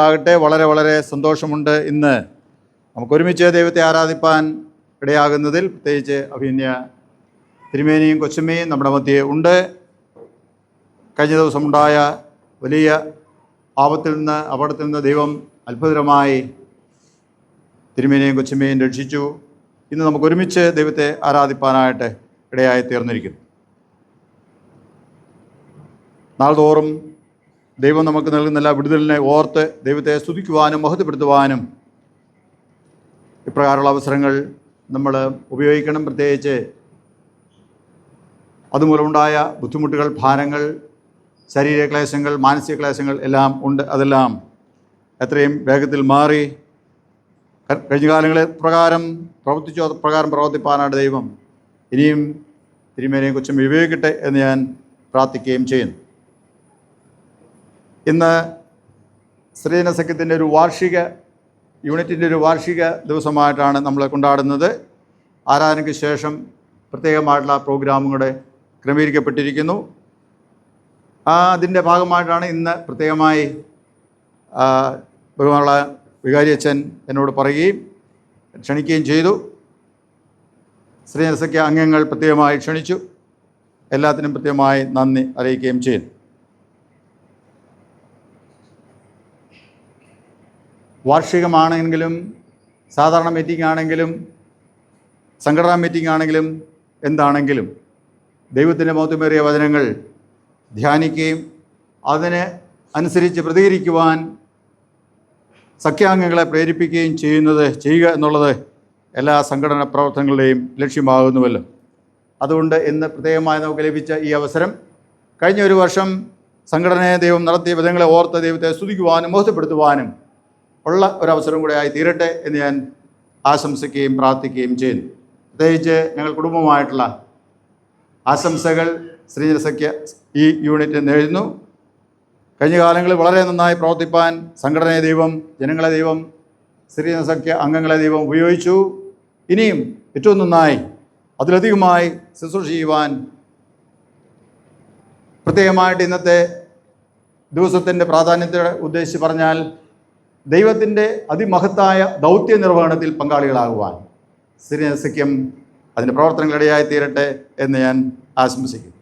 ആകട്ടെ. വളരെ വളരെ സന്തോഷമുണ്ട് ഇന്ന് നമുക്കൊരുമിച്ച് ദൈവത്തെ ആരാധിപ്പാൻ ഇടയാകുന്നതിൽ. പ്രത്യേകിച്ച് അഭിനയ തിരുമേനിയും കൊച്ചുമ്മയും നമ്മുടെ മധ്യേ ഉണ്ട്. കഴിഞ്ഞ ദിവസമുണ്ടായ വലിയ അപകടത്തിൽ നിന്ന് ദൈവം അത്ഭുതകരമായി തിരുമേനിയും കൊച്ചുമ്മയും രക്ഷിച്ചു. ഇന്ന് നമുക്കൊരുമിച്ച് ദൈവത്തെ ആരാധിപ്പാനായിട്ട് ഇടയായി തീർന്നിരിക്കുന്നു. നാൾതോറും ദൈവം നമുക്ക് നൽകുന്ന എല്ലാ വിടുതലിനെ ഓർത്ത് ദൈവത്തെ സ്തുതിക്കുവാനും മഹത്വപ്പെടുത്തുവാനും ഇപ്രകാരമുള്ള അവസരങ്ങൾ നമ്മൾ ഉപയോഗിക്കണം. പ്രത്യേകിച്ച് അതുമൂലമുണ്ടായ ബുദ്ധിമുട്ടുകൾ, ഭാരങ്ങൾ, ശാരീരിക ക്ലേശങ്ങൾ, മാനസിക ക്ലേശങ്ങൾ എല്ലാം ഉണ്ട്. അതെല്ലാം എത്രയും വേഗത്തിൽ മാറി കഴിഞ്ഞ കാലങ്ങളിൽ പ്രകാരം പ്രവർത്തിപ്പാനായിട്ട് ദൈവം ഇനിയും തിരുമേനിയെ കുറിച്ചും വിവേകിക്കട്ടെ എന്ന് ഞാൻ പ്രാർത്ഥിക്കുകയും ചെയ്യുന്നു. ഇന്ന് സ്ത്രീജന സഖ്യത്തിൻ്റെ ഒരു യൂണിറ്റിൻ്റെ ഒരു വാർഷിക ദിവസമായിട്ടാണ് നമ്മൾ കൊണ്ടാടുന്നത്. ആരാധനയ്ക്ക് ശേഷം പ്രത്യേകമായിട്ടുള്ള പ്രോഗ്രാമുകൾ ക്രമീകരിക്കപ്പെട്ടിരിക്കുന്നു. അതിൻ്റെ ഭാഗമായിട്ടാണ് ഇന്ന് പ്രത്യേകമായി ബഹുമാനുള്ള വികാരി അച്ഛൻ എന്നോട് പറയുകയും ക്ഷണിക്കുകയും ചെയ്തു. സ്ത്രീജന സഖ്യ അംഗങ്ങൾ പ്രത്യേകമായി ക്ഷണിച്ചു. എല്ലാത്തിനും പ്രത്യേകമായി നന്ദി അറിയിക്കുകയും ചെയ്യുന്നു. വാർഷികമാണെങ്കിലും സാധാരണ മീറ്റിംഗ് ആണെങ്കിലും സംഘടനാ മീറ്റിംഗ് ആണെങ്കിലും എന്താണെങ്കിലും ദൈവത്തിൻ്റെ മഹത്വമേറിയ വചനങ്ങൾ ധ്യാനിക്കുകയും അതിന് അനുസരിച്ച് പ്രതികരിക്കുവാൻ സഖ്യാംഗങ്ങളെ പ്രേരിപ്പിക്കുകയും ചെയ്യുക എന്നുള്ളത് എല്ലാ സംഘടനാ പ്രവർത്തനങ്ങളുടെയും ലക്ഷ്യമാകുന്നുവല്ലോ. അതുകൊണ്ട് ഇന്ന് പ്രത്യേകമായി നമുക്ക് ലഭിച്ച ഈ അവസരം കഴിഞ്ഞ ഒരു വർഷം സംഘടനയെ ദൈവം നടത്തിയ വിധങ്ങളെ ഓർത്ത് ദൈവത്തെ സ്തുതിക്കുവാനും മഹത്വപ്പെടുത്തുവാനും ഉള്ള ഒരവസരം കൂടെ ആയി തീരട്ടെ എന്ന് ഞാൻ ആശംസിക്കുകയും പ്രാർത്ഥിക്കുകയും ചെയ്യുന്നു. പ്രത്യേകിച്ച് ഞങ്ങൾ കുടുംബമായിട്ടുള്ള ആശംസകൾ സ്ത്രീജന സഖ്യ ഈ യൂണിറ്റ് നേരുന്നു. കഴിഞ്ഞ കാലങ്ങളിൽ വളരെ നന്നായി പ്രവർത്തിപ്പാൻ സംഘടനയെ ദൈവം, ജനങ്ങളെ ദൈവം, സ്ത്രീജന സഖ്യ അംഗങ്ങളെ ദൈവം ഉപയോഗിച്ചു. ഇനിയും ഏറ്റവും നന്നായി അതിലധികമായി ശുശ്രൂഷ ചെയ്യുവാൻ പ്രത്യേകമായിട്ട് ഇന്നത്തെ ദിവസത്തിൻ്റെ പ്രാധാന്യത്തെ ഉദ്ദേശിച്ച് പറഞ്ഞാൽ ദൈവത്തിൻ്റെ അതിമഹത്തായ ദൗത്യ നിർവഹണത്തിൽ പങ്കാളികളാകുവാൻ സ്ത്രീജന സഖ്യം അതിൻ്റെ പ്രവർത്തനങ്ങളിടയായി തീരട്ടെ എന്ന് ഞാൻ ആശംസിക്കുന്നു.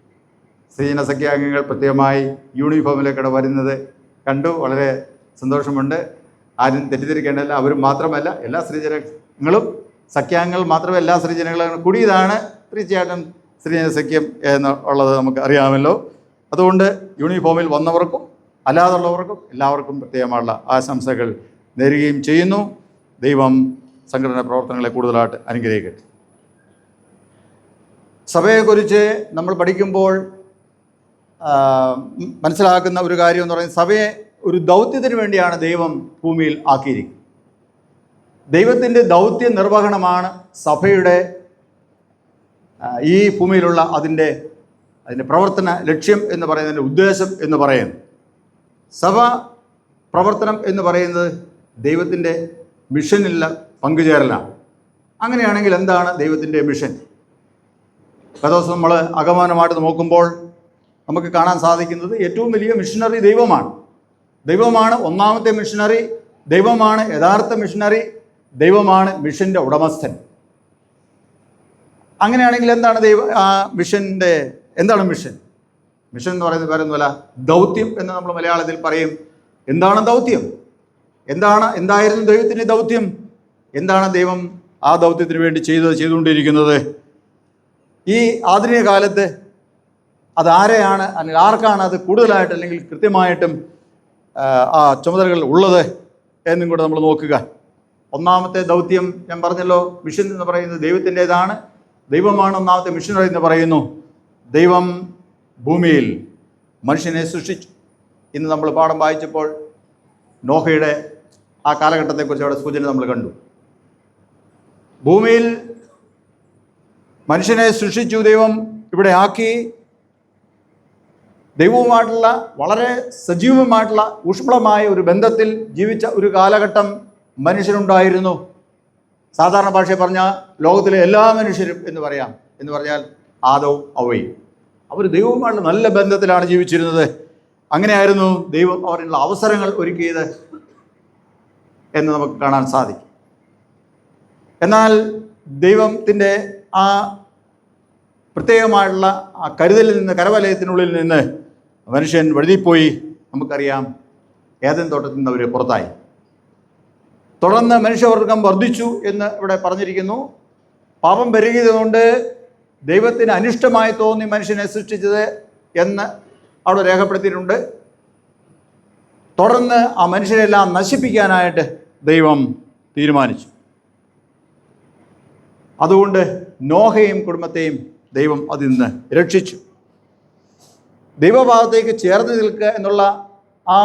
സ്ത്രീജന സഖ്യ അംഗങ്ങൾ പ്രത്യേകമായി യൂണിഫോമിലേക്കിടെ വരുന്നത് കണ്ടു. വളരെ സന്തോഷമുണ്ട്. ആരും തെറ്റിദ്ധരിക്കേണ്ടല്ല. അവരും മാത്രമല്ല, എല്ലാ സ്ത്രീജനങ്ങളും സഖ്യാംഗങ്ങൾ മാത്രമല്ല, എല്ലാ സ്ത്രീജനങ്ങളും കൂടിയതാണ് തീർച്ചയായിട്ടും സ്ത്രീജന സഖ്യം എന്നുള്ളത് നമുക്ക് അറിയാമല്ലോ. അതുകൊണ്ട് യൂണിഫോമിൽ വന്നവർക്കും അല്ലാതുള്ളവർക്കും എല്ലാവർക്കും പ്രത്യേകമായുള്ള ആശംസകൾ നേരുകയും ചെയ്യുന്നു. ദൈവം സംഘടനാ പ്രവർത്തനങ്ങളെ കൂടുതലായിട്ട് അനുഗ്രഹിക്കട്ടെ. സഭയെക്കുറിച്ച് നമ്മൾ പഠിക്കുമ്പോൾ മനസ്സിലാക്കുന്ന ഒരു കാര്യം എന്ന് പറയുന്നത്, സഭയെ ഒരു ദൗത്യത്തിന് വേണ്ടിയാണ് ദൈവം ഭൂമിയിൽ ആക്കിയിരിക്കുന്നത്. ദൈവത്തിൻ്റെ ദൗത്യ നിർവഹണമാണ് സഭയുടെ ഈ ഭൂമിയിലുള്ള അതിൻ്റെ പ്രവർത്തന ലക്ഷ്യം എന്ന് പറയുന്നതിൻ്റെ ഉദ്ദേശം എന്ന് പറയുന്നത്. സഭ പ്രവർത്തനം എന്ന് പറയുന്നത് ദൈവത്തിൻ്റെ മിഷനിലുള്ള പങ്കുചേരലാണ്. അങ്ങനെയാണെങ്കിൽ എന്താണ് ദൈവത്തിൻ്റെ മിഷൻ? ദിവസം നമ്മൾ അകമാനമായിട്ട് നോക്കുമ്പോൾ നമുക്ക് കാണാൻ സാധിക്കുന്നത് ഏറ്റവും വലിയ മിഷനറി ദൈവമാണ്. ദൈവമാണ് ഒന്നാമത്തെ മിഷനറി. ദൈവമാണ് യഥാർത്ഥ മിഷനറി. ദൈവമാണ് മിഷൻ്റെ ഉടമസ്ഥൻ. അങ്ങനെയാണെങ്കിൽ എന്താണ് എന്താണ് മിഷൻ? മിഷൻ എന്ന് പറയുന്നത് വേറെ ഒന്നുമല്ല, ദൗത്യം എന്ന് നമ്മൾ മലയാളത്തിൽ പറയും. എന്താണ് ദൗത്യം? എന്തായിരുന്നു ദൈവത്തിൻ്റെ ദൗത്യം? എന്താണ് ദൈവം ആ ദൗത്യത്തിന് വേണ്ടി ചെയ്തുകൊണ്ടിരിക്കുന്നത്? ഈ ആധുനിക കാലത്ത് അതാരെയാണ്, അല്ലെങ്കിൽ ആർക്കാണ് അത് കൂടുതലായിട്ട് അല്ലെങ്കിൽ കൃത്യമായിട്ടും ആ ചുമതലകൾ ഉള്ളത് എന്നും കൂടെ നമ്മൾ നോക്കുക. ഒന്നാമത്തെ ദൗത്യം ഞാൻ പറഞ്ഞല്ലോ, മിഷൻ എന്ന് പറയുന്നത് ദൈവത്തിൻ്റെതാണ്. ദൈവമാണ് ഒന്നാമത്തെ മിഷനറി എന്ന് പറയുന്നു. ദൈവം ഭൂമിയിൽ മനുഷ്യനെ സൃഷ്ടിച്ചു. ഇന്ന് നമ്മൾ പാഠം വായിച്ചപ്പോൾ നോഹയുടെ ആ കാലഘട്ടത്തെക്കുറിച്ച് അവിടെ സൂചന നമ്മൾ കണ്ടു. ഭൂമിയിൽ മനുഷ്യനെ സൃഷ്ടിച്ചു, ദൈവം ഇവിടെ ആക്കി. ദൈവവുമായിട്ടുള്ള വളരെ സജീവമായിട്ടുള്ള ഊഷ്മളമായ ഒരു ബന്ധത്തിൽ ജീവിച്ച ഒരു കാലഘട്ടം മനുഷ്യനുണ്ടായിരുന്നു. സാധാരണ ഭാഷയിൽ പറഞ്ഞാൽ ലോകത്തിലെ എല്ലാ മനുഷ്യരും എന്ന് പറഞ്ഞാൽ ആദവും ഹവ്വയും അവർ ദൈവവുമായിട്ടുള്ള നല്ല ബന്ധത്തിലാണ് ജീവിച്ചിരുന്നത്. അങ്ങനെയായിരുന്നു ദൈവം അവരുടെ അവസരങ്ങൾ ഒരുക്കിയത്. എന്ന് നമുക്ക് കാണാൻ സാധിക്കും. എന്നാൽ ദൈവത്തിൻ്റെ ആ പ്രത്യേകമായിട്ടുള്ള ആ കരുതലിൽ നിന്ന്, കരവലയത്തിനുള്ളിൽ നിന്ന് മനുഷ്യൻ വഴുതിപ്പോയി. നമുക്കറിയാം, ഏദൻ തോട്ടത്തിൽ നിന്ന് അവർ പുറത്തായി. തുടർന്ന് മനുഷ്യവർഗം വർദ്ധിച്ചു എന്ന് ഇവിടെ പറഞ്ഞിരിക്കുന്നു. പാപം പെരുകിയതുകൊണ്ട് ദൈവത്തിന് അനിഷ്ടമായി തോന്നി മനുഷ്യനെ സൃഷ്ടിച്ചത് എന്ന് അവിടെ രേഖപ്പെടുത്തിയിട്ടുണ്ട്. തുടർന്ന് ആ മനുഷ്യരെല്ലാം നശിപ്പിക്കാനായിട്ട് ദൈവം തീരുമാനിച്ചു. അതുകൊണ്ട് നോഹയും കുടുംബത്തെയും ദൈവം അതിൽ നിന്ന് രക്ഷിച്ചു. ദൈവഭാഗത്തേക്ക് ചേർന്ന് നിൽക്കുക എന്നുള്ള ആ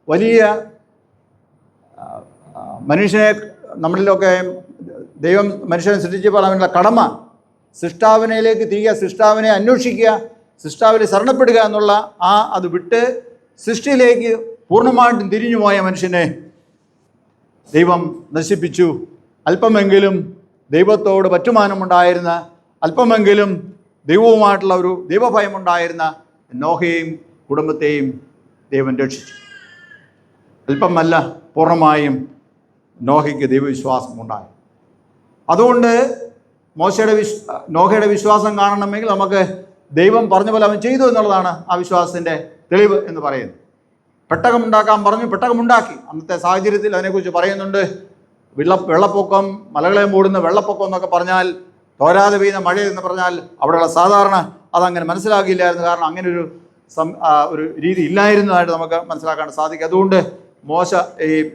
വലിയ മനുഷ്യനെ, നമ്മളിലൊക്കെ ദൈവം മനുഷ്യനെ സൃഷ്ടിച്ചപ്പോൾ അവനുള്ള കടമ സൃഷ്ടാവിനയിലേക്ക് തിരികെ, സൃഷ്ടാവിനെ അന്വേഷിക്കുക, സൃഷ്ടാവിൽ ശരണപ്പെടുക എന്നുള്ള അത് വിട്ട് സൃഷ്ടിയിലേക്ക് പൂർണ്ണമായിട്ടും തിരിഞ്ഞു പോയ മനുഷ്യനെ ദൈവം നശിപ്പിച്ചു. അല്പമെങ്കിലും ദൈവത്തോട് പറ്റുമാനമുണ്ടായിരുന്ന, അല്പമെങ്കിലും ദൈവവുമായിട്ടുള്ള ഒരു ദൈവഭയമുണ്ടായിരുന്ന നോഹയെയും കുടുംബത്തെയും ദൈവം രക്ഷിച്ചു. അല്പമല്ല, പൂർണ്ണമായും നോഹയ്ക്ക് ദൈവവിശ്വാസമുണ്ടായി. അതുകൊണ്ട് നോഹയുടെ വിശ്വാസം കാണണമെങ്കിൽ നമുക്ക് ദൈവം പറഞ്ഞ പോലെ അവൻ ചെയ്തു എന്നുള്ളതാണ് ആ വിശ്വാസത്തിൻ്റെ തെളിവ് എന്ന് പറയുന്നത്. പെട്ടകമുണ്ടാക്കാൻ പറഞ്ഞു, പെട്ടകമുണ്ടാക്കി. അന്നത്തെ സാഹചര്യത്തിൽ അതിനെക്കുറിച്ച് പറയുന്നുണ്ട്. വെള്ളപ്പൊക്കം, മലകളെ മൂടുന്ന വെള്ളപ്പൊക്കം എന്നൊക്കെ പറഞ്ഞാൽ, തോരാതെ പെയ്യുന്ന മഴ എന്ന് പറഞ്ഞാൽ അവിടെയുള്ള സാധാരണ അതങ്ങനെ മനസ്സിലാക്കിയില്ലായിരുന്നു. കാരണം അങ്ങനെ ഒരു രീതി ഇല്ലായിരുന്നതായിട്ട് നമുക്ക് മനസ്സിലാക്കാൻ സാധിക്കും. അതുകൊണ്ട്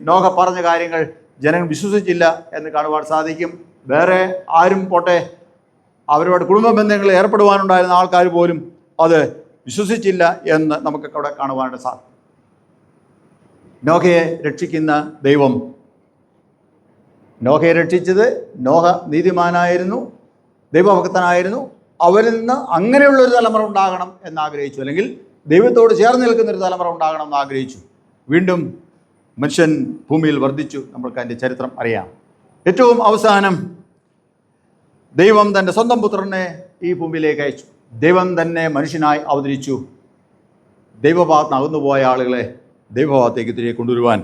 നോഹ പറഞ്ഞ കാര്യങ്ങൾ ജനങ്ങൾ വിശ്വസിച്ചില്ല എന്ന് കാണുവാൻ സാധിക്കും. വേറെ ആരും പോട്ടെ, അവരോട് കുടുംബ ബന്ധങ്ങളിൽ ഏർപ്പെടുവാനുണ്ടായിരുന്ന ആൾക്കാർ പോലും അത് വിശ്വസിച്ചില്ല എന്ന് നമുക്ക് അവിടെ കാണുവാനായിട്ട് സാധിക്കും. നോഹയെ രക്ഷിക്കുന്ന ദൈവം, നോഹയെ രക്ഷിച്ചത്, നോഹ നീതിമാനായിരുന്നു, ദൈവഭക്തനായിരുന്നു. അവരിൽ നിന്ന് അങ്ങനെയുള്ളൊരു തലമുറ ഉണ്ടാകണം എന്നാഗ്രഹിച്ചു, അല്ലെങ്കിൽ ദൈവത്തോട് ചേർന്ന് നിൽക്കുന്നൊരു തലമുറ ഉണ്ടാകണം എന്ന് ആഗ്രഹിച്ചു. വീണ്ടും മനുഷ്യൻ ഭൂമിയിൽ വർദ്ധിച്ചു. നമ്മൾക്ക് അതിൻ്റെ ചരിത്രം അറിയാം. ഏറ്റവും അവസാനം ദൈവം തൻ്റെ സ്വന്തം പുത്രനെ ഈ ഭൂമിയിലേക്ക് അയച്ചു. ദൈവം തന്നെ മനുഷ്യനായി അവതരിച്ചു. ദൈവഭാഗത്ത് അകന്നുപോയ ആളുകളെ ദൈവഭാഗത്തേക്ക് തിരികെ കൊണ്ടുവരുവാൻ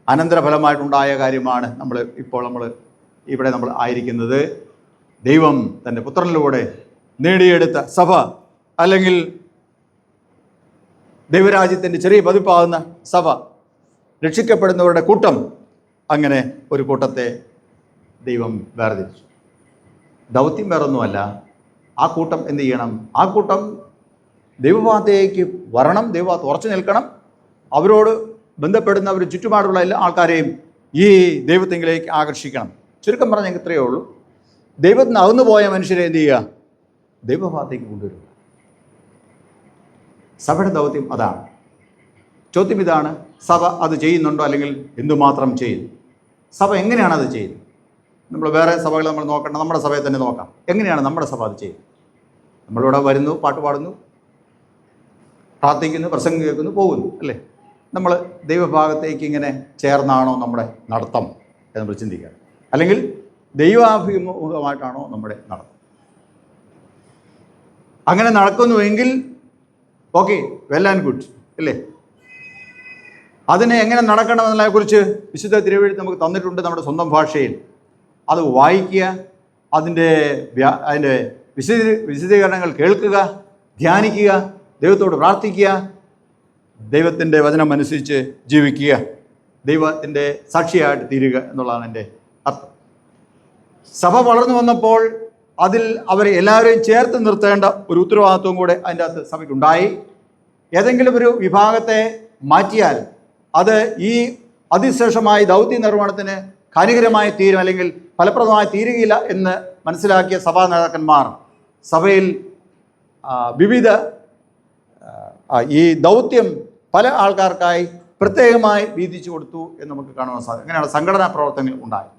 അനന്തരഫലമായിട്ടുണ്ടായ കാര്യമാണ് നമ്മൾ ഇവിടെ ആയിരിക്കുന്നത്. ദൈവം തൻ്റെ പുത്രനിലൂടെ നേടിയെടുത്ത സഭ, അല്ലെങ്കിൽ ദൈവരാജ്യത്തിൻ്റെ ചെറിയ പതിപ്പാകുന്ന സഭ, രക്ഷിക്കപ്പെടുന്നവരുടെ കൂട്ടം, അങ്ങനെ ഒരു കൂട്ടത്തെ ദൈവം വേർതിരിച്ചു. ദൗത്യം വേറൊന്നുമല്ല. ആ കൂട്ടം എന്ത് ചെയ്യണം? ആ കൂട്ടം ദൈവഭാഗത്തേക്ക് വരണം, ദൈവഭാഗത്ത് ഉറച്ചു നിൽക്കണം. അവരോട് ബന്ധപ്പെടുന്നവർ ചുറ്റുപാടുള്ള എല്ലാ ആൾക്കാരെയും ഈ ദൈവത്തെങ്കിലേക്ക് ആകർഷിക്കണം. ചുരുക്കം പറഞ്ഞാൽ ഇത്രയേ ഉള്ളൂ. ദൈവത്തിന് അകന്നു പോയ മനുഷ്യരെ എന്ത് ചെയ്യുക? ദൈവഭാഗത്തേക്ക് കൊണ്ടുവരിക. സഭയുടെ ദൗത്യം അതാണ്. ചോദ്യം ഇതാണ്, സഭ അത് ചെയ്യുന്നുണ്ടോ, അല്ലെങ്കിൽ എന്തുമാത്രം ചെയ്യുന്നു? സഭ എങ്ങനെയാണ് അത് ചെയ്യുന്നത്? നമ്മൾ വേറെ സഭകൾ നമ്മൾ നോക്കണ്ട, നമ്മുടെ സഭയെ തന്നെ നോക്കാം. എങ്ങനെയാണ് നമ്മുടെ സഭ അത് ചെയ്യുന്നത്? നമ്മളിവിടെ വരുന്നു, പാട്ട് പാടുന്നു, പ്രാർത്ഥിക്കുന്നു, പ്രസംഗം കേൾക്കുന്നു, പോകുന്നു, അല്ലേ? നമ്മൾ ദൈവഭാഗത്തേക്ക് ഇങ്ങനെ ചേർന്നാണോ നമ്മുടെ നടത്തം എന്ന് നമ്മൾ ചിന്തിക്കുക. അല്ലെങ്കിൽ ദൈവാഭിമുഖമായിട്ടാണോ നമ്മുടെ നടത്തം? അങ്ങനെ നടക്കുന്നുവെങ്കിൽ ഓക്കെ, വെൽ ആൻഡ് ഗുഡ്, അല്ലേ? അതിനെ എങ്ങനെ നടക്കണമെന്നതിനെക്കുറിച്ച് വിശുദ്ധ തിരുവെഴുത്ത് നമുക്ക് തന്നിട്ടുണ്ട് നമ്മുടെ സ്വന്തം ഭാഷയിൽ. അത് വായിക്കുക, അതിൻ്റെ വിശദീകരണങ്ങൾ കേൾക്കുക, ധ്യാനിക്കുക, ദൈവത്തോട് പ്രാർത്ഥിക്കുക, ദൈവത്തിൻ്റെ വചനം അനുസരിച്ച് ജീവിക്കുക, ദൈവത്തിൻ്റെ സാക്ഷിയായിട്ട് തീരുക എന്നുള്ളതാണ് എൻ്റെ അർത്ഥം. സഭ വളർന്നു വന്നപ്പോൾ അതിൽ അവരെ എല്ലാവരെയും ചേർത്ത് നിർത്തേണ്ട ഒരു ഉത്തരവാദിത്വം കൂടെ അതിൻ്റെ അകത്ത് സഭയ്ക്കുണ്ടായി. ഏതെങ്കിലും ഒരു വിഭാഗത്തെ മാറ്റിയാൽ അത് ഈ അതിശ്രേഷ്ഠമായ ദൗത്യ നിർവഹണത്തിന് ഹാനികരമായി തീരും, അല്ലെങ്കിൽ ഫലപ്രദമായി തീരുകയില്ല എന്ന് മനസ്സിലാക്കിയ സഭാ നേതാക്കന്മാർ സഭയിൽ വിവിധ ഈ ദൗത്യം പല ആൾക്കാർക്കായി പ്രത്യേകമായി വീതിച്ചു കൊടുത്തു എന്ന് നമുക്ക് കാണുവാൻ സാധിക്കും. അങ്ങനെയാണ് സംഘടനാ പ്രവർത്തനങ്ങൾ ഉണ്ടായി.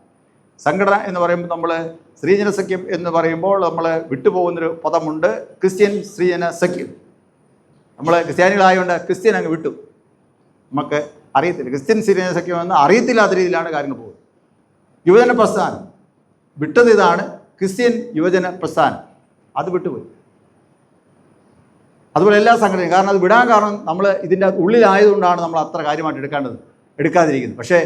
സംഘടന എന്ന് പറയുമ്പോൾ നമ്മൾ സ്ത്രീജന സഖ്യം എന്ന് പറയുമ്പോൾ നമ്മൾ വിട്ടുപോകുന്നൊരു പദമുണ്ട്, ക്രിസ്ത്യൻ സ്ത്രീജന സഖ്യം. നമ്മൾ ക്രിസ്ത്യാനികളായതുകൊണ്ട് ക്രിസ്ത്യൻ അങ്ങ് വിട്ടു, നമുക്ക് അറിയത്തില്ല. ക്രിസ്ത്യൻ സ്ത്രീജന സഖ്യം എന്ന് അറിയത്തില്ലാത്ത രീതിയിലാണ് കാര്യങ്ങൾ പോകുന്നത്. യുവജന പ്രസ്ഥാനം വിട്ടത് ഇതാണ്, ക്രിസ്ത്യൻ യുവജന പ്രസ്ഥാനം, അത് വിട്ടുപോയി. അതുപോലെ എല്ലാ സംഘടനയും, കാരണം അത് വിടാൻ കാരണം നമ്മൾ ഇതിൻ്റെ ഉള്ളിലായതുകൊണ്ടാണ് നമ്മൾ അത്ര കാര്യമായിട്ട് എടുക്കേണ്ടത്. എടുക്കാതിരിക്കുന്നത്. പക്ഷേ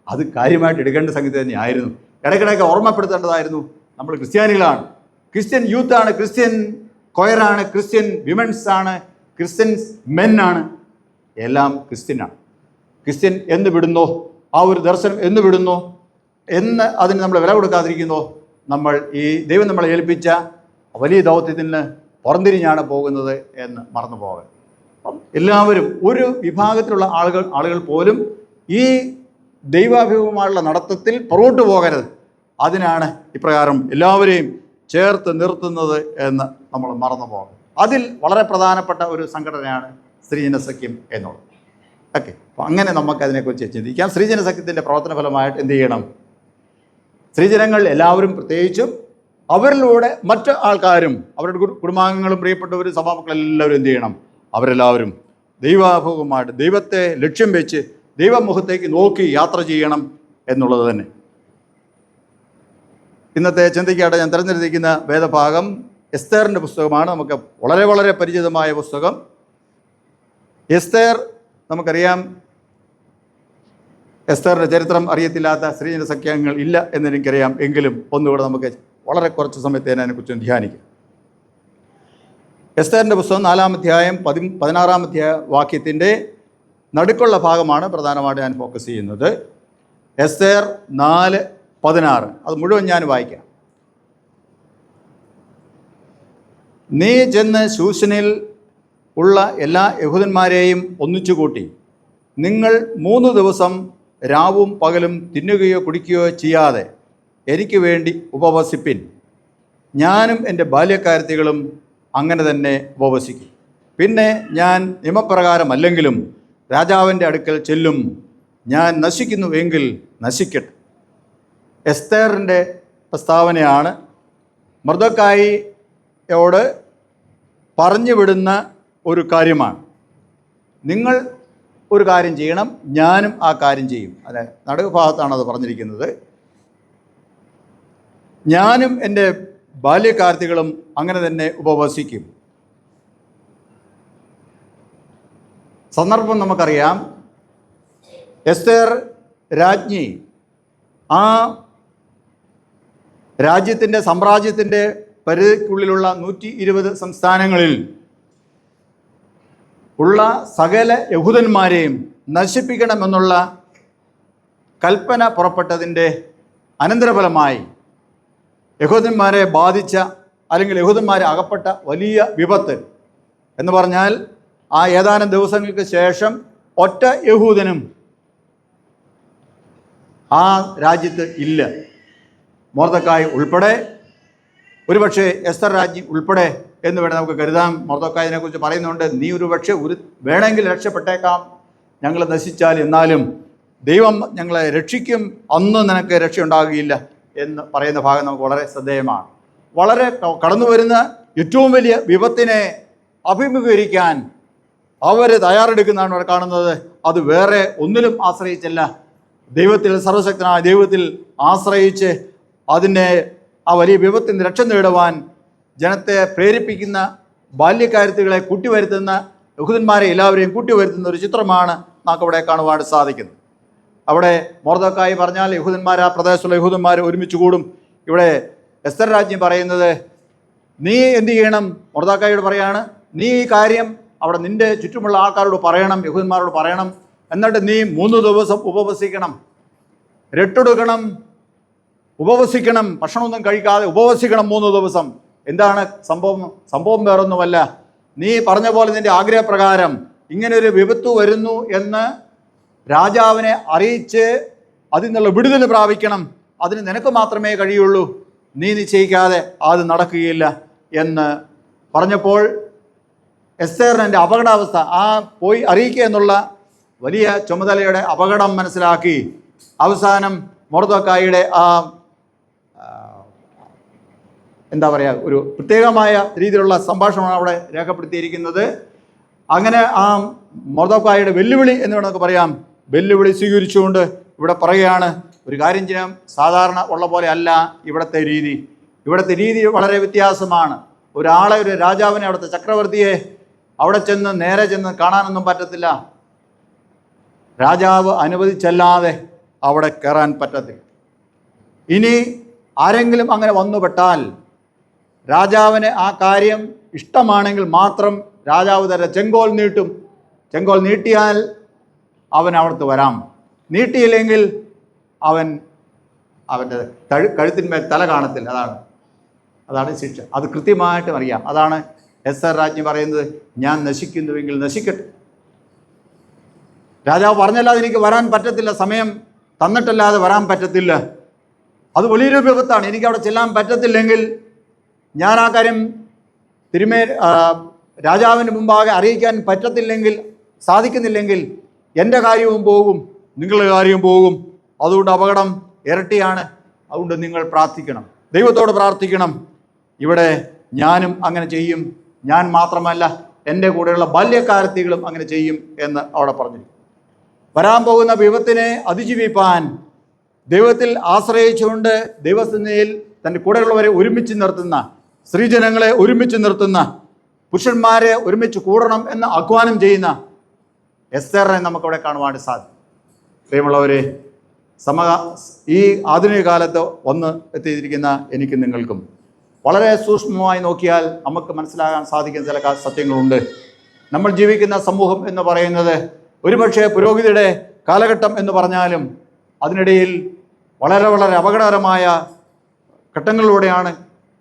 അത് കാര്യമായിട്ട് എടുക്കേണ്ട സംഗതി തന്നെയായിരുന്നു. ഇടയ്ക്കിടയ്ക്ക് ഓർമ്മപ്പെടുത്തേണ്ടതായിരുന്നു. നമ്മൾ ക്രിസ്ത്യാനികളാണ്, ക്രിസ്ത്യൻ യൂത്താണ്, ക്രിസ്ത്യൻ കൊയറാണ്, ക്രിസ്ത്യൻ വിമൻസ് ആണ്, ക്രിസ്ത്യൻസ് മെൻ ആണ്, എല്ലാം ക്രിസ്ത്യനാണ്. ക്രിസ്ത്യൻ എന്ന് വിടുന്നോ, ആ ഒരു ദർശനം എന്ന് വിടുന്നോ, എന്ന് അതിന് നമ്മൾ വില കൊടുക്കാതിരിക്കുന്നോ, നമ്മൾ ഈ ദൈവം നമ്മളെ ഏൽപ്പിച്ച വലിയ ദൗത്യത്തിന് പുറംതിരിഞ്ഞാണ് പോകുന്നത് എന്ന് മറന്നു പോകാൻ. അപ്പം എല്ലാവരും, ഒരു വിഭാഗത്തിലുള്ള ആളുകൾ പോലും ഈ ദൈവാഭിമുഖമായുള്ള നടത്തത്തിൽ പുറകോട്ട് പോകരുത്. അതിനാണ് ഇപ്രകാരം എല്ലാവരെയും ചേർത്ത് നിർത്തുന്നത് എന്ന് നമ്മൾ മറന്നു പോകണം. അതിൽ വളരെ പ്രധാനപ്പെട്ട ഒരു സംഘടനയാണ് സ്ത്രീജന സഖ്യം എന്നുള്ളത്. ഓക്കെ, അപ്പം അങ്ങനെ നമുക്കതിനെക്കുറിച്ച് ചിന്തിക്കാം. സ്ത്രീജന സഖ്യത്തിൻ്റെ പ്രവർത്തന ഫലമായിട്ട് എന്ത് ചെയ്യണം? സ്ത്രീജനങ്ങൾ എല്ലാവരും, പ്രത്യേകിച്ചും അവരിലൂടെ മറ്റ് ആൾക്കാരും, അവരുടെ കുടുംബാംഗങ്ങളും പ്രിയപ്പെട്ടവരും സഭാമക്കളെല്ലാവരും എന്ത് ചെയ്യണം? അവരെല്ലാവരും ദൈവാഭിമുഖമായിട്ട് ദൈവത്തെ ലക്ഷ്യം വെച്ച് ദൈവമുഖത്തേക്ക് നോക്കി യാത്ര ചെയ്യണം എന്നുള്ളത് തന്നെ. ഇന്നത്തെ ചിന്തയ്ക്കായിട്ട് ഞാൻ തിരഞ്ഞെടുത്തിരിക്കുന്ന വേദഭാഗം എസ്തേറിൻ്റെ പുസ്തകമാണ്. നമുക്ക് വളരെ വളരെ പരിചിതമായ പുസ്തകം. എസ്തേർ, നമുക്കറിയാം, എസ്തേറിൻ്റെ ചരിത്രം അറിയത്തില്ലാത്ത സ്ത്രീജന സഖ്യങ്ങൾ ഇല്ല എന്നെനിക്കറിയാം. എങ്കിലും ഒന്നുകൂടെ നമുക്ക് വളരെ കുറച്ച് സമയത്ത് അതിനെക്കുറിച്ച് ധ്യാനിക്കാം. എസ്തേറിൻ്റെ പുസ്തകം 4-ാം അധ്യായം 16-ാം വാക്യത്തിൻ്റെ നടുക്കുള്ള ഭാഗമാണ് പ്രധാനമായിട്ട് ഞാൻ ഫോക്കസ് ചെയ്യുന്നത്. എസ്തേർ 4:16, അത് മുഴുവൻ ഞാൻ വായിക്കാം. നീ ചെന്ന് ശൂശനിൽ ഉള്ള എല്ലാ യഹൂദന്മാരെയും ഒന്നിച്ചുകൂട്ടി നിങ്ങൾ 3 ദിവസം രാവും പകലും തിന്നുകയോ കുടിക്കുകയോ ചെയ്യാതെ എനിക്ക് വേണ്ടി ഉപവസിപ്പിൻ. ഞാനും എൻ്റെ ബാല്യക്കാരത്തികളും അങ്ങനെ തന്നെ ഉപവസിക്കും. പിന്നെ ഞാൻ നിയമപ്രകാരമല്ലെങ്കിലും രാജാവിൻ്റെ അടുക്കൽ ചെല്ലും. ഞാൻ നശിക്കുന്നുവെങ്കിൽ നശിക്കട്ടെ. എസ്തേറിൻ്റെ പ്രസ്താവനയാണ്. മൊർദെഖായിയോട് പറഞ്ഞു വിടുന്ന ഒരു കാര്യമാണ്. നിങ്ങൾ ഒരു കാര്യം ചെയ്യണം, ഞാനും ആ കാര്യം ചെയ്യും. അതെ, നടുഭാഗത്താണ് അത് പറഞ്ഞിരിക്കുന്നത്. ഞാനും എൻ്റെ ബാല്യക്കാരത്തികളും അങ്ങനെ തന്നെ ഉപവസിക്കും. സന്ദർഭം നമുക്കറിയാം. എസ്തേർ രാജ്ഞി ആ രാജ്യത്തിൻ്റെ സാമ്രാജ്യത്തിൻ്റെ പരിധിക്കുള്ളിലുള്ള 120 സംസ്ഥാനങ്ങളിൽ ഉള്ള സകല യഹൂദന്മാരെയും നശിപ്പിക്കണമെന്നുള്ള കൽപ്പന പുറപ്പെട്ടതിൻ്റെ അനന്തരഫലമായി യഹൂദന്മാരെ ബാധിച്ച, അല്ലെങ്കിൽ യഹൂദന്മാരെ അകപ്പെട്ട വലിയ വിപത്ത് എന്ന് പറഞ്ഞാൽ, ആ ഏതാനും ദിവസങ്ങൾക്ക് ശേഷം ഒറ്റ യഹൂദനും ആ രാജ്യത്ത് ഇല്ല. മൊർദെഖായി ഉൾപ്പെടെ, ഒരുപക്ഷെ എസ്തർ രാജ്ഞി ഉൾപ്പെടെ എന്ന് വേണം നമുക്ക് കരുതാം. മൊർദെഖായിനെ കുറിച്ച് പറയുന്നുണ്ട്, നീ ഒരുപക്ഷെ വേണമെങ്കിൽ രക്ഷപ്പെട്ടേക്കാം, ഞങ്ങൾ നശിച്ചാൽ, എന്നാലും ദൈവം ഞങ്ങളെ രക്ഷിക്കും, അന്ന് നിനക്ക് രക്ഷയുണ്ടാകുകയില്ല എന്ന് പറയുന്ന ഭാഗം നമുക്ക് വളരെ ശ്രദ്ധേയമാണ്. വളരെ കടന്നു വരുന്ന ഏറ്റവും വലിയ വിപത്തിനെ അഭിമുഖീകരിക്കാൻ അവർ തയ്യാറെടുക്കുന്നതാണ് ഇവിടെ കാണുന്നത്. അത് വേറെ ഒന്നിലും ആശ്രയിച്ചല്ല, ദൈവത്തിൽ, സർവശക്തനായ ദൈവത്തിൽ ആശ്രയിച്ച് അതിനെ, ആ വലിയ വിപത്തിൽ നിന്ന് രക്ഷ നേടുവാൻ ജനത്തെ പ്രേരിപ്പിക്കുന്ന, ബാല്യക്കാരത്തികളെ കൂട്ടിവരുത്തുന്ന, യഹൂദന്മാരെ എല്ലാവരെയും കൂട്ടിവരുത്തുന്ന ഒരു ചിത്രമാണ് നമുക്കവിടെ കാണുവാൻ സാധിക്കുന്നത്. അവിടെ മൊർദെഖായി പറഞ്ഞാൽ യഹൂദന്മാർ, ആ പ്രദേശത്തുള്ള യഹൂദന്മാർ ഒരുമിച്ച് കൂടും. ഇവിടെ എസ്തർ രാജ്ഞി പറയുന്നത്, നീ എന്ത് ചെയ്യണം? മൊർദെഖായിയോട് പറയാണ്, നീ ഈ കാര്യം അവിടെ നിൻ്റെ ചുറ്റുമുള്ള ആൾക്കാരോട് പറയണം, യഹൂദന്മാരോട് പറയണം. എന്നിട്ട് നീ 3 ദിവസം ഉപവസിക്കണം, രട്ടെടുക്കണം, ഉപവസിക്കണം, ഭക്ഷണമൊന്നും കഴിക്കാതെ ഉപവസിക്കണം 3 ദിവസം. എന്താണ് സംഭവം വേറൊന്നുമല്ല, നീ പറഞ്ഞ പോലെ നിൻ്റെ ആഗ്രഹപ്രകാരം ഇങ്ങനൊരു വിപത്ത് വരുന്നു എന്ന് രാജാവിനെ അറിയിച്ച് അതിൽ നിന്നുള്ള വിടുതൽ പ്രാപിക്കണം. അതിന് നിനക്ക് മാത്രമേ കഴിയുള്ളൂ, നീ നിശ്ചയിക്കാതെ അത് നടക്കുകയില്ല എന്ന് പറഞ്ഞപ്പോൾ എസ്തേറിൻ്റെ അപകടാവസ്ഥ, ആ പോയി അറിയിക്കുക എന്നുള്ള വലിയ ചുമതലയുടെ അപകടം മനസ്സിലാക്കി അവസാനം മൊർദെഖായിയുടെ ആ എന്താ പറയുക, ഒരു പ്രത്യേകമായ രീതിയിലുള്ള സംഭാഷണമാണ് അവിടെ രേഖപ്പെടുത്തിയിരിക്കുന്നത്. അങ്ങനെ ആ മൊർദെഖായിയുടെ വെല്ലുവിളി എന്ന് വേണമെങ്കിൽ പറയാം, വെല്ലുവിളി സ്വീകരിച്ചുകൊണ്ട് ഇവിടെ പറയുകയാണ്, ഒരു കാര്യം ചെയ്യാം, സാധാരണ ഉള്ള പോലെ അല്ല ഇവിടുത്തെ രീതി. ഇവിടുത്തെ രീതി വളരെ വ്യത്യാസമാണ്. ഒരാളെ, ഒരു രാജാവിനെ, അവിടുത്തെ ചക്രവർത്തിയെ അവിടെ നേരെ ചെന്ന് കാണാനൊന്നും പറ്റത്തില്ല. രാജാവ് അനുവദിച്ചല്ലാതെ അവിടെ കയറാൻ പറ്റത്തില്ല. ഇനി ആരെങ്കിലും അങ്ങനെ വന്നുപെട്ടാൽ രാജാവിന് ആ കാര്യം ഇഷ്ടമാണെങ്കിൽ മാത്രം രാജാവ് തന്റെ ചെങ്കോൽ നീട്ടും. ചെങ്കോൽ നീട്ടിയാൽ അവൻ അവിടുത്തെ വരാം. നീട്ടിയില്ലെങ്കിൽ അവൻ്റെ കഴുത്തിന്മേൽ തല കാണത്തില്ല. അതാണ് ശിക്ഷ. അത് കൃത്യമായിട്ടും അറിയാം. അതാണ് എസ്തർ രാജ്ഞി പറയുന്നത്, ഞാൻ നശിക്കുന്നുവെങ്കിൽ നശിക്കട്ടെ. രാജാവ് പറഞ്ഞല്ലാതെ എനിക്ക് വരാൻ പറ്റത്തില്ല, സമയം തന്നിട്ടല്ലാതെ വരാൻ പറ്റത്തില്ല. അത് വലിയൊരു വിപത്താണ്. എനിക്ക് അവിടെ ചെല്ലാൻ പറ്റത്തില്ലെങ്കിൽ, ഞാൻ ആ കാര്യം രാജാവിന് മുമ്പാകെ അറിയിക്കാൻ പറ്റത്തില്ലെങ്കിൽ, സാധിക്കുന്നില്ലെങ്കിൽ എൻ്റെ കാര്യവും പോകും, നിങ്ങളുടെ കാര്യവും പോകും. അതുകൊണ്ട് അപകടം ഇരട്ടിയാണ്. അതുകൊണ്ട് നിങ്ങൾ പ്രാർത്ഥിക്കണം, ദൈവത്തോട് പ്രാർത്ഥിക്കണം. ഇവിടെ ഞാനും അങ്ങനെ ചെയ്യും, ഞാൻ മാത്രമല്ല എൻ്റെ കൂടെയുള്ള ബാല്യക്കാരത്തികളും അങ്ങനെ ചെയ്യും എന്ന് അവിടെ പറഞ്ഞു. വരാൻ പോകുന്ന വിപത്തിനെ അതിജീവിപ്പാൻ ദൈവത്തിൽ ആശ്രയിച്ചുകൊണ്ട് ദൈവസന്നിധിയിൽ തൻ്റെ കൂടെയുള്ളവരെ ഒരുമിച്ച് നിർത്തുന്ന, സ്ത്രീജനങ്ങളെ ഒരുമിച്ച് നിർത്തുന്ന, പുരുഷന്മാരെ ഒരുമിച്ച് കൂടണം എന്ന് ആഹ്വാനം ചെയ്യുന്ന എസ്തേറിനെ നമുക്കവിടെ കാണുവാൻ സാധിക്കും. പ്രിയമുള്ളവരെ, ഈ ആധുനിക കാലത്ത് വന്ന് എത്തിയിരിക്കുന്ന എനിക്ക് നിങ്ങൾക്കും വളരെ സൂക്ഷ്മമായി നോക്കിയാൽ നമുക്ക് മനസ്സിലാകാൻ സാധിക്കുന്ന ചില സത്യങ്ങളുണ്ട്. നമ്മൾ ജീവിക്കുന്ന സമൂഹം എന്ന് പറയുന്നത് ഒരുപക്ഷെ പുരോഗതിയുടെ കാലഘട്ടം എന്ന് പറഞ്ഞാലും അതിനിടയിൽ വളരെ വളരെ അപകടകരമായ ഘട്ടങ്ങളിലൂടെയാണ്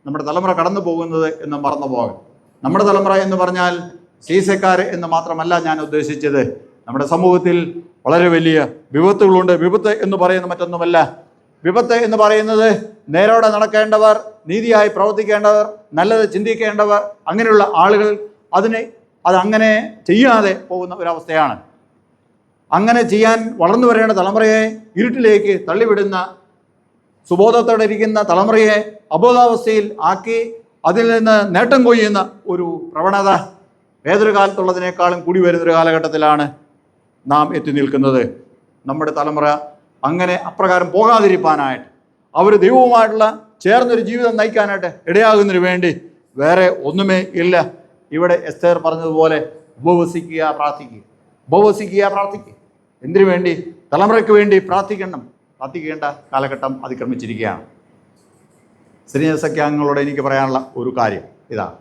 നമ്മുടെ തലമുറ കടന്നു പോകുന്നത് എന്ന് മറന്നു പോകാം. നമ്മുടെ തലമുറ എന്ന് പറഞ്ഞാൽ സീസക്കാർ എന്ന് മാത്രമല്ല ഞാൻ ഉദ്ദേശിച്ചത്. നമ്മുടെ സമൂഹത്തിൽ വളരെ വലിയ വിപത്തുകളുണ്ട്. വിപത്ത് എന്ന് പറയുന്നത് മറ്റൊന്നുമല്ല. വിപത്ത് എന്ന് പറയുന്നത് നേരോടെ നടക്കേണ്ടവർ, നീതിയായി പ്രവർത്തിക്കേണ്ടവർ, നല്ലത് ചിന്തിക്കേണ്ടവർ, അങ്ങനെയുള്ള ആളുകൾ അതങ്ങനെ ചെയ്യാതെ പോകുന്ന ഒരവസ്ഥയാണ്. അങ്ങനെ ചെയ്യാൻ വളർന്നു വരേണ്ട തലമുറയെ ഇരുട്ടിലേക്ക് തള്ളിവിടുന്ന, സുബോധത്തോടെ ഇരിക്കുന്ന തലമുറയെ അബോധാവസ്ഥയിൽ ആക്കി അതിൽ നിന്ന് നേട്ടം കൊയ്യുന്ന ഒരു പ്രവണത ഏതൊരു കാലത്തുള്ളതിനേക്കാളും കൂടി വരുന്നൊരു കാലഘട്ടത്തിലാണ് നാം എത്തി നിൽക്കുന്നത്. നമ്മുടെ തലമുറ അങ്ങനെ അപ്രകാരം പോകാതിരിക്കാനായിട്ട്, അവർ ദൈവവുമായിട്ടുള്ള ചേർന്നൊരു ജീവിതം നയിക്കാനായിട്ട് ഇടയാകുന്നതിന് വേണ്ടി വേറെ ഒന്നുമേ ഇല്ല. ഇവിടെ എസ്തേർ പറഞ്ഞതുപോലെ ഉപവസിക്കുക, പ്രാർത്ഥിക്കുക. ഉപവസിക്കുക, പ്രാർത്ഥിക്കുക. എന്തിനു വേണ്ടി? തലമുറയ്ക്ക് വേണ്ടി പ്രാർത്ഥിക്കേണ്ട കാലഘട്ടം അതിക്രമിച്ചിരിക്കുകയാണ്. സ്ത്രീസഖ്യാംഗങ്ങളോട് എനിക്ക് പറയാനുള്ള ഒരു കാര്യം ഇതാണ്.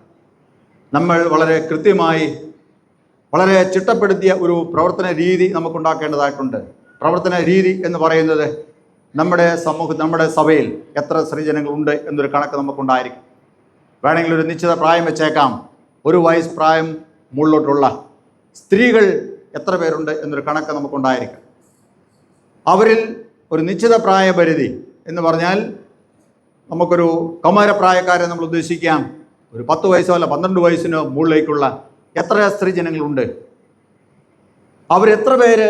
നമ്മൾ വളരെ കൃത്യമായി, വളരെ ചിട്ടപ്പെടുത്തിയ ഒരു പ്രവർത്തന രീതി നമുക്കുണ്ടാക്കേണ്ടതായിട്ടുണ്ട്. പ്രവർത്തന രീതി എന്ന് പറയുന്നത് നമ്മുടെ നമ്മുടെ സഭയിൽ എത്ര സ്ത്രീജനങ്ങളുണ്ട് എന്നൊരു കണക്ക് നമുക്കുണ്ടായിരിക്കും. വേണമെങ്കിൽ ഒരു നിശ്ചിത പ്രായം വെച്ചേക്കാം. 1 വയസ്സ് പ്രായം മുകളിലോട്ടുള്ള സ്ത്രീകൾ എത്ര പേരുണ്ട് എന്നൊരു കണക്ക് നമുക്കുണ്ടായിരിക്കും. അവരിൽ ഒരു നിശ്ചിത പ്രായപരിധി എന്ന് പറഞ്ഞാൽ നമുക്കൊരു കൗമാരപ്രായക്കാരെ നമ്മൾ ഉദ്ദേശിക്കാം. ഒരു 10 വയസ്സോ അല്ല 12 വയസ്സിനോ മുകളിലേക്കുള്ള എത്ര സ്ത്രീജനങ്ങളുണ്ട്? അവരെത്ര പേര്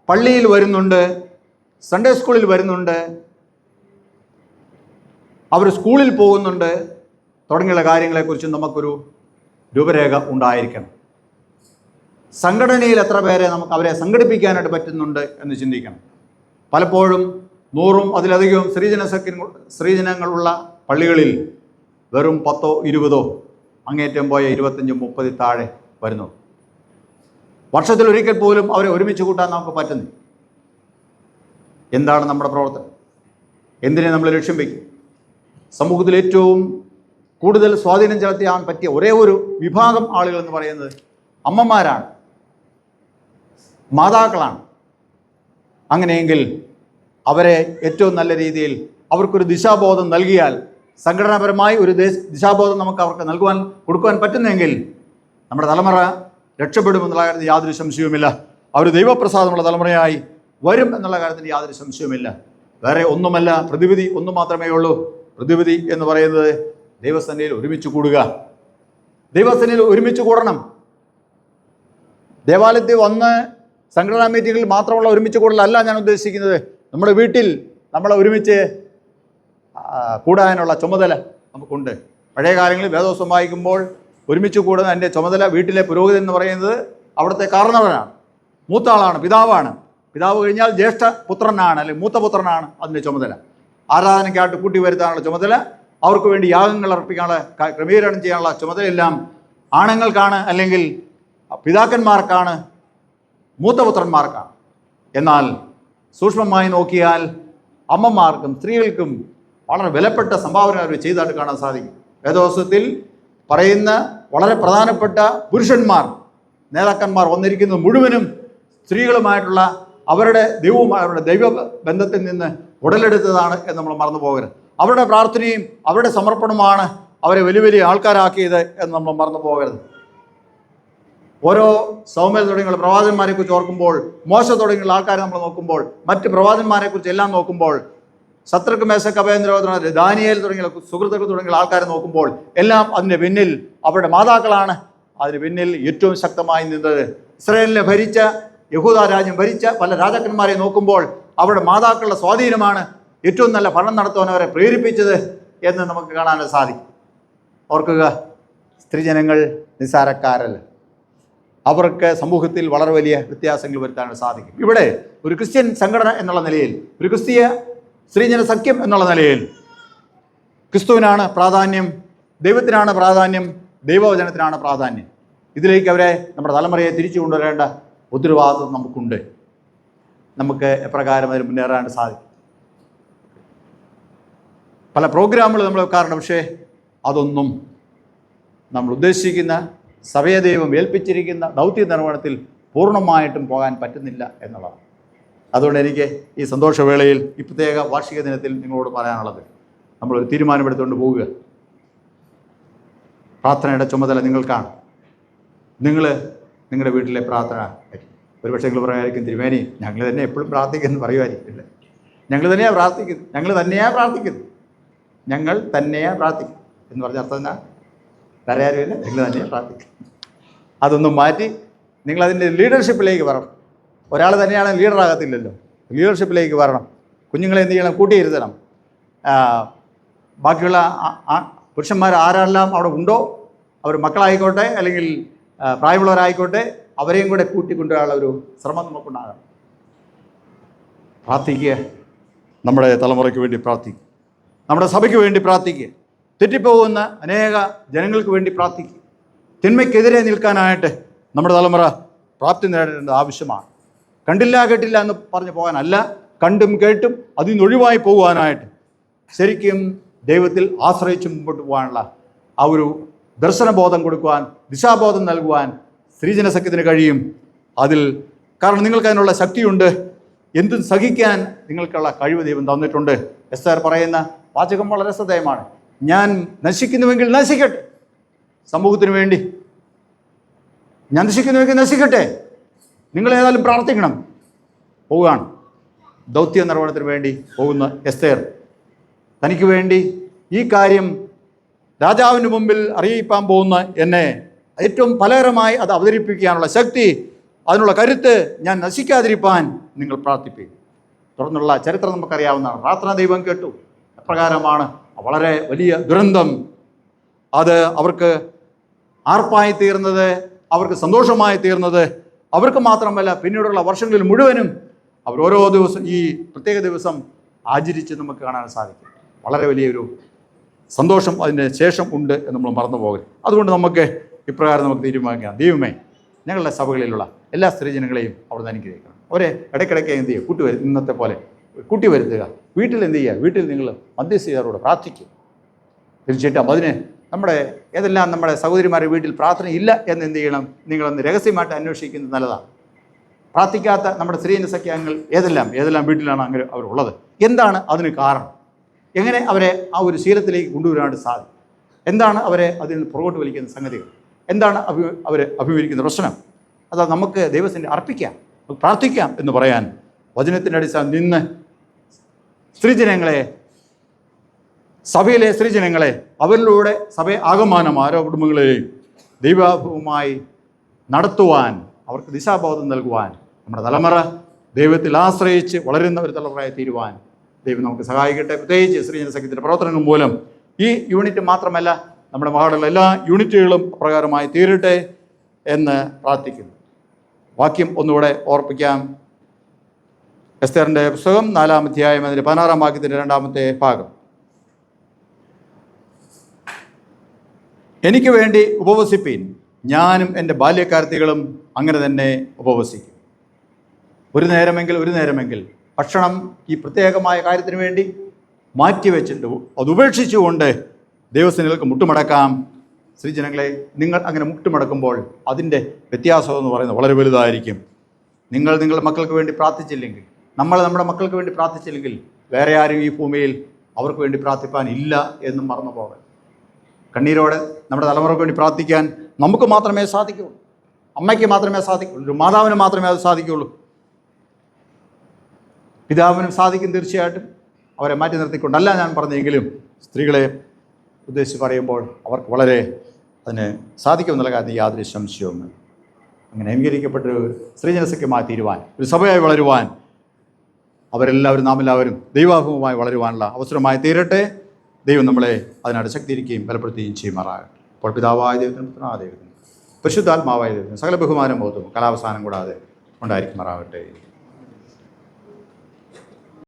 പള്ളിയിൽ വരുന്നുണ്ട്, സൺഡേ സ്കൂളിൽ വരുന്നുണ്ട്, അവർ സ്കൂളിൽ പോകുന്നുണ്ട് തുടങ്ങിയുള്ള കാര്യങ്ങളെക്കുറിച്ച് നമുക്കൊരു രൂപരേഖ ഉണ്ടായിരിക്കണം. സംഘടനയിൽ എത്ര പേരെ നമുക്ക് അവരെ സംഘടിപ്പിക്കാനായിട്ട് പറ്റുന്നുണ്ട് എന്ന് ചിന്തിക്കണം. പലപ്പോഴും 100ഉം അതിലധികവും സ്ത്രീജനങ്ങളുള്ള പള്ളികളിൽ വെറും 10ഓ 20ഓ, അങ്ങേറ്റം പോയ 25-30 താഴെ വരുന്നു. വർഷത്തിലൊരിക്കൽ പോലും അവരെ ഒരുമിച്ച് കൂട്ടാൻ നമുക്ക് പറ്റുന്നു. എന്താണ് നമ്മുടെ പ്രവർത്തനം? എന്തിനെ നമ്മൾ ലക്ഷ്യം വയ്ക്കും? സമൂഹത്തിൽ ഏറ്റവും കൂടുതൽ സ്വാധീനം ചെലുത്താൻ പറ്റിയ ഒരേ ഒരു വിഭാഗം ആളുകൾ എന്ന് പറയുന്നത് അമ്മമാരാണ്, മാതാക്കളാണ്. അങ്ങനെയെങ്കിൽ അവരെ ഏറ്റവും നല്ല രീതിയിൽ അവർക്കൊരു ദിശാബോധം നൽകിയാൽ, സംഘടനാപരമായി ഒരു ദിശാബോധം നമുക്ക് അവർക്ക് കൊടുക്കുവാൻ പറ്റുന്നെങ്കിൽ നമ്മുടെ തലമുറ രക്ഷപ്പെടുമെന്നുള്ള കാര്യത്തിൽ യാതൊരു സംശയവുമില്ല. അവർ ദൈവപ്രസാദമുള്ള തലമുറയായി വരും എന്നുള്ള കാര്യത്തിൽ യാതൊരു സംശയവുമില്ല. വേറെ ഒന്നുമല്ല, പ്രതിവിധി ഒന്നു മാത്രമേ ഉള്ളൂ. പ്രതിവിധി എന്ന് പറയുന്നത് ദൈവസന്നിധിയിൽ ഒരുമിച്ച് കൂടുക. ദൈവസന്നിധിയിൽ ഒരുമിച്ച് കൂടണം. ദേവാലയത്തിൽ വന്ന് സംഘടനാ മീറ്റിങ്ങിൽ മാത്രമുള്ള ഒരുമിച്ച് കൂടലല്ല ഞാൻ ഉദ്ദേശിക്കുന്നത്. നമ്മുടെ വീട്ടിൽ നമ്മളെ ഒരുമിച്ച് കൂടാനുള്ള ചുമതല നമുക്കുണ്ട്. പഴയ കാലങ്ങളിൽ വേദോസം വായിക്കുമ്പോൾ ഒരുമിച്ച് കൂടുന്ന എൻ്റെ ചുമതല, വീട്ടിലെ പുരോഹിതൻ എന്ന് പറയുന്നത് അവിടുത്തെ കാരണവനാണ്, മൂത്ത ആളാണ്, പിതാവാണ്. പിതാവ് കഴിഞ്ഞാൽ ജ്യേഷ്ഠ പുത്രനാണ്, അല്ലെങ്കിൽ മൂത്ത പുത്രനാണ് അതിൻ്റെ ചുമതല. ആരാധനയ്ക്കായിട്ട് കൂട്ടി വരുത്താനുള്ള ചുമതല, അവർക്ക് വേണ്ടി യാഗങ്ങൾ അർപ്പിക്കാനുള്ള ക്രമീകരണം ചെയ്യാനുള്ള ചുമതലയെല്ലാം ആണുങ്ങൾക്കാണ്, അല്ലെങ്കിൽ പിതാക്കന്മാർക്കാണ്, മൂത്ത പുത്രന്മാർക്കാണ്. എന്നാൽ സൂക്ഷ്മമായി നോക്കിയാൽ അമ്മമാർക്കും സ്ത്രീകൾക്കും വളരെ വിലപ്പെട്ട സംഭാവന അവർ ചെയ്തതായിട്ട് കാണാൻ സാധിക്കും. വേദോസ്തത്തിൽ പറയുന്ന വളരെ പ്രധാനപ്പെട്ട പുരുഷന്മാർ, നേതാക്കന്മാർ വന്നിരിക്കുന്നത് മുഴുവനും സ്ത്രീകളുമായിട്ടുള്ള അവരുടെ ദൈവ ബന്ധത്തിൽ നിന്ന് ഉടലെടുത്തതാണ് എന്ന് നമ്മൾ മറന്നു പോകരുത്. അവരുടെ പ്രാർത്ഥനയും അവരുടെ സമർപ്പണമാണ് അവരെ വലിയ വലിയ ആൾക്കാരാക്കിയത് എന്ന് നമ്മൾ മറന്നു പോകരുത്. ഓരോ സൗമ്യത തുടങ്ങിയുള്ള പ്രവാചകന്മാരെ കുറിച്ച് ഓർക്കുമ്പോൾ, മോശ തുടങ്ങിയുള്ള ആൾക്കാരെ നമ്മൾ നോക്കുമ്പോൾ, മറ്റ് പ്രവാചകന്മാരെ കുറിച്ച് എല്ലാം നോക്കുമ്പോൾ, ശത്രുക്ക് മേശക്ക് അഭയന്ദ്രവ ദാനിയേൽ തുടങ്ങിയ സുഹൃത്തുക്കൾ തുടങ്ങിയ ആൾക്കാരെ നോക്കുമ്പോൾ എല്ലാം അതിൻ്റെ പിന്നിൽ അവരുടെ മാതാക്കളാണ്. അതിന് പിന്നിൽ ഏറ്റവും ശക്തമായി നിന്നത് ഇസ്രായേലിനെ ഭരിച്ച, യഹൂദ രാജ്യം ഭരിച്ച പല രാജാക്കന്മാരെ നോക്കുമ്പോൾ അവരുടെ മാതാക്കളുടെ സ്വാധീനമാണ് ഏറ്റവും നല്ല ഭരണം നടത്തുവാൻ അവരെ പ്രേരിപ്പിച്ചത് എന്ന് നമുക്ക് കാണാൻ സാധിക്കും. ഓർക്കുക, സ്ത്രീജനങ്ങൾ നിസ്സാരക്കാരല്ല. അവർക്ക് സമൂഹത്തിൽ വളരെ വലിയ വ്യത്യാസങ്ങൾ വരുത്താൻ സാധിക്കും. ഇവിടെ ഒരു ക്രിസ്ത്യൻ സംഘടന എന്നുള്ള നിലയിൽ, ഒരു ക്രിസ്തീയ സ്ത്രീജന സഖ്യം എന്നുള്ള നിലയിൽ ക്രിസ്തുവിനാണ് പ്രാധാന്യം, ദൈവത്തിനാണ് പ്രാധാന്യം, ദൈവവചനത്തിനാണ് പ്രാധാന്യം. ഇതിലേക്ക് അവരെ നമ്മുടെ തലമുറയെ തിരിച്ചു കൊണ്ടുവരേണ്ട ഉത്തരവാദിത്വം നമുക്കുണ്ട്. നമുക്ക് എപ്രകാരം അതിൽ മുന്നേറാൻ സാധിക്കും. പല പ്രോഗ്രാമുകൾ നമ്മൾ വെക്കാറുണ്ട്, പക്ഷേ അതൊന്നും നമ്മൾ ഉദ്ദേശിക്കുന്ന സഭയെ ദൈവം ഏൽപ്പിച്ചിരിക്കുന്ന ദൗത്യ നിർവഹണത്തിൽ പൂർണ്ണമായിട്ടും പോകാൻ പറ്റുന്നില്ല എന്നുള്ളതാണ്. അതുകൊണ്ട് എനിക്ക് ഈ സന്തോഷവേളയിൽ ഈ പ്രത്യേക വാർഷിക ദിനത്തിൽ നിങ്ങളോട് പറയാനുള്ളത്, നമ്മളൊരു തീരുമാനമെടുത്തുകൊണ്ട് പോവുക. പ്രാർത്ഥനയുടെ ചുമതല നിങ്ങൾക്കാണ്. നിങ്ങൾ നിങ്ങളുടെ വീട്ടിലെ പ്രാർത്ഥന ഒരുപക്ഷെ നിങ്ങൾ പറയുമായിരിക്കും, തിരുമേനി ഞങ്ങൾ തന്നെ എപ്പോഴും പ്രാർത്ഥിക്കുന്നു പറയുമായിരിക്കില്ല. ഞങ്ങൾ തന്നെയാണ് പ്രാർത്ഥിക്കുന്നത് എന്ന് പറഞ്ഞ അർത്ഥം എന്നാ? വേറെ ആരുമില്ല, നിങ്ങൾ തന്നെയാണ് പ്രാർത്ഥിക്കുന്നത്. അതൊന്നും മാറ്റി നിങ്ങളതിൻ്റെ ലീഡർഷിപ്പിലേക്ക് വരണം. ഒരാൾ തന്നെയാണ് ലീഡറാകത്തില്ലല്ലോ, ലീഡർഷിപ്പിലേക്ക് വരണം. കുഞ്ഞുങ്ങളെ എന്ത് ചെയ്യണം? കൂട്ടിയിരുത്തണം. ബാക്കിയുള്ള പുരുഷന്മാർ ആരെല്ലാം അവിടെ ഉണ്ടോ, അവർ മക്കളായിക്കോട്ടെ അല്ലെങ്കിൽ പ്രായമുള്ളവരായിക്കോട്ടെ, അവരെയും കൂടെ കൂട്ടിക്കൊണ്ടുവരാനുള്ള ഒരു ശ്രമം നമുക്കുണ്ടാകണം. പ്രാർത്ഥിക്കുക, നമ്മുടെ തലമുറയ്ക്ക് വേണ്ടി പ്രാർത്ഥിക്കുക, നമ്മുടെ സഭയ്ക്ക് വേണ്ടി പ്രാർത്ഥിക്കുക, തെറ്റിപ്പോകുന്ന അനേക ജനങ്ങൾക്ക് വേണ്ടി പ്രാർത്ഥിക്കുക. തിന്മയ്ക്കെതിരെ നിൽക്കാനായിട്ട് നമ്മുടെ തലമുറ പ്രാപ്തി നേടേണ്ടത് ആവശ്യമാണ്. കണ്ടില്ല കേട്ടില്ല എന്ന് പറഞ്ഞു പോകാനല്ല, കണ്ടും കേട്ടും അതിൽ നിന്ന് ഒഴിവായി പോകുവാനായിട്ട് ശരിക്കും ദൈവത്തിൽ ആശ്രയിച്ച് മുമ്പോട്ട് പോകാനുള്ള ആ ഒരു ദർശനബോധം കൊടുക്കുവാൻ, ദിശാബോധം നൽകുവാൻ സ്ത്രീജന സഖ്യത്തിന് കഴിയും. കാരണം നിങ്ങൾക്ക് അതിനുള്ള ശക്തിയുണ്ട്. എന്തും സഹിക്കാൻ നിങ്ങൾക്കുള്ള കഴിവ് ദൈവം തന്നിട്ടുണ്ട്. എസ്തേർ പറയുന്ന വാചകം വളരെ ശ്രദ്ധേയമാണ്. ഞാൻ നശിക്കുന്നുവെങ്കിൽ നശിക്കട്ടെ, സമൂഹത്തിന് വേണ്ടി ഞാൻ നശിക്കുന്നുവെങ്കിൽ നശിക്കട്ടെ, നിങ്ങളേതായാലും പ്രാർത്ഥിക്കണം. പോവുകയാണ് ദൗത്യ നിർവഹണത്തിന് വേണ്ടി പോകുന്ന എസ്തേർ. തനിക്ക് വേണ്ടി ഈ കാര്യം രാജാവിന് മുമ്പിൽ അറിയിപ്പാൻ പോകുന്ന എന്നെ ഏറ്റവും ഫലകരമായി അത് അവതരിപ്പിക്കാനുള്ള ശക്തി, അതിനുള്ള കരുത്ത് ഞാൻ നശിക്കാതിരിപ്പാൻ നിങ്ങൾ പ്രാർത്ഥിപ്പിക്കും. തുടർന്നുള്ള ചരിത്രം നമുക്കറിയാവുന്നതാണ്. പ്രാർത്ഥന ദൈവം കേട്ടു. അപ്രകാരമാണ് വളരെ വലിയ ദുരന്തം അത് അവർക്ക് ആർപ്പായി തീർന്നത്, അവർക്ക് സന്തോഷമായി തീർന്നത്. അവർക്ക് മാത്രമല്ല, പിന്നീടുള്ള വർഷങ്ങളിൽ മുഴുവനും അവർ ഓരോ ദിവസം ഈ പ്രത്യേക ദിവസം ആചരിച്ച് നമുക്ക് കാണാൻ സാധിക്കും. വളരെ വലിയൊരു സന്തോഷം അതിന് ശേഷം ഉണ്ട് എന്ന് നമ്മൾ മറന്നു പോകരുത്. അതുകൊണ്ട് നമുക്ക് ഇപ്രകാരം നമുക്ക് തീരുമാനിക്കാം, ദൈവമേ ഞങ്ങളുടെ സഭകളിലുള്ള എല്ലാ സ്ത്രീജനങ്ങളെയും അവിടെ നിന്ന് അനുഗ്രഹിക്കണം. അവരെ ഇടയ്ക്കിടയ്ക്ക് എന്ത് ചെയ്യുക, ഇന്നത്തെ പോലെ കൂട്ടി വരുത്തുക. വീട്ടിൽ എന്ത് ചെയ്യുക, വീട്ടിൽ നിങ്ങൾ മധ്യസ്ഥയോട് പ്രാർത്ഥിക്കുക. തീർച്ചയായിട്ടും അതിന് ഏതെല്ലാം നമ്മുടെ സഹോദരിമാരുടെ വീട്ടിൽ പ്രാർത്ഥന ഇല്ല എന്ന് എന്ത് ചെയ്യണം, നിങ്ങളൊന്ന് രഹസ്യമായിട്ട് അന്വേഷിക്കുന്നത് നല്ലതാണ്. പ്രാർത്ഥിക്കാത്ത നമ്മുടെ സ്ത്രീജന സഖ്യങ്ങൾ ഏതെല്ലാം വീട്ടിലാണ് അങ്ങനെ അവരുള്ളത്? എന്താണ് അതിന് കാരണം? എങ്ങനെ അവരെ ആ ഒരു ശീലത്തിലേക്ക് കൊണ്ടുവരാനായിട്ട് സാധിക്കും? എന്താണ് അവരെ അതിൽ നിന്ന് പുറകോട്ട് വലിക്കുന്ന സംഗതികൾ? എന്താണ് അവരെ അഭിമുഖീകരിക്കുന്ന പ്രശ്നം? അത് നമുക്ക് ദൈവത്തിൻ്റെ അർപ്പിക്കാം, പ്രാർത്ഥിക്കാം എന്ന് പറയാൻ വചനത്തിൻ്റെ അടിസ്ഥാനം നിന്ന് സ്ത്രീജനങ്ങളെ, സഭയിലെ സ്ത്രീജനങ്ങളെ, അവരിലൂടെ സഭയെ ആകമാനം ഓരോ കുടുംബങ്ങളെയും ദൈവവുമായി നടത്തുവാൻ, അവർക്ക് ദിശാബോധം നൽകുവാൻ, നമ്മുടെ തലമുറ ദൈവത്തിൽ ആശ്രയിച്ച് വളരുന്ന ഒരു തലമുറയായി തീരുവാൻ ദൈവം നമുക്ക് സഹായിക്കട്ടെ. പ്രത്യേകിച്ച് സ്ത്രീജന സഖ്യത്തിൻ്റെ പ്രവർത്തനങ്ങൾ മൂലം ഈ യൂണിറ്റ് മാത്രമല്ല, നമ്മുടെ മകളുടെ എല്ലാ യൂണിറ്റുകളും അപ്രകാരമായി തീരട്ടെ എന്ന് പ്രാർത്ഥിക്കുന്നു. വാക്യം ഒന്നുകൂടെ ഓർപ്പിക്കാം. എസ്തേറിൻ്റെ പുസ്തകം 4-ാം അധ്യായം അതിൻ്റെ 16-ാം വാക്യത്തിൻ്റെ 2-ാമത്തെ ഭാഗം. എനിക്ക് വേണ്ടി ഉപവസിപ്പീൻ, ഞാനും എൻ്റെ ബാല്യക്കാർത്തികളും അങ്ങനെ തന്നെ ഉപവസിക്കും. ഒരു നേരമെങ്കിൽ ഭക്ഷണം ഈ പ്രത്യേകമായ കാര്യത്തിന് വേണ്ടി മാറ്റിവെച്ചിട്ട് അത് ഉപേക്ഷിച്ചുകൊണ്ട് ദൈവസന്നിധിയിലേക്ക് മുട്ടുമടക്കാം. സ്ത്രീജനങ്ങളെ, നിങ്ങൾ അങ്ങനെ മുട്ടുമടക്കുമ്പോൾ അതിൻ്റെ വ്യത്യാസം എന്ന് പറയുന്നത് വളരെ വലുതായിരിക്കും. നിങ്ങൾ നിങ്ങളുടെ മക്കൾക്ക് വേണ്ടി പ്രാർത്ഥിച്ചില്ലെങ്കിൽ, നമ്മൾ നമ്മുടെ മക്കൾക്ക് വേണ്ടി പ്രാർത്ഥിച്ചില്ലെങ്കിൽ, വേറെ ആരും ഈ ഭൂമിയിൽ അവർക്ക് വേണ്ടി പ്രാർത്ഥിപ്പാൻ ഇല്ല എന്നും മറന്നു പോകാൻ. കണ്ണീരോടെ നമ്മുടെ തലമുറയ്ക്ക് വേണ്ടി പ്രാർത്ഥിക്കാൻ നമുക്ക് മാത്രമേ സാധിക്കുകയുള്ളൂ. അമ്മയ്ക്ക് മാത്രമേ സാധിക്കുകയുള്ളൂ. ഒരു മാതാവിന് മാത്രമേ അത് സാധിക്കുകയുള്ളൂ. പിതാവിനും സാധിക്കും തീർച്ചയായിട്ടും. അവരെ മാറ്റി നിർത്തിക്കൊണ്ടല്ല ഞാൻ പറഞ്ഞെങ്കിലും സ്ത്രീകളെ ഉദ്ദേശിച്ച് പറയുമ്പോൾ അവർക്ക് വളരെ അതിന് സാധിക്കുമെന്നുള്ള കാര്യത്തിൽ യാതൊരു സംശയവും. അങ്ങനെ അംഗീകരിക്കപ്പെട്ടൊരു സ്ത്രീജനസഖ്യമായി തീരുവാൻ, ഒരു സഭയായി വളരുവാൻ, അവരെല്ലാവരും നാം എല്ലാവരും ദൈവാഭിമുഖമായി വളരുവാനുള്ള അവസരമായി തീരട്ടെ. ദൈവം നമ്മളെ അതിനായിട്ട് ശക്തിയിരിക്കുകയും ബലപ്പെടുത്തുകയും ചെയ്യുമാറാകട്ടെ. അപ്പോൾ പിതാവായ ദൈവത്തിനും പുത്രനായ ദൈവത്തിനും പരിശുദ്ധാത്മാവായ ദൈവത്തിനും സകല ബഹുമാനം ബോധവും കലാവസാനം കൂടാതെ ഉണ്ടായിരിക്കുമാറാകട്ടെ.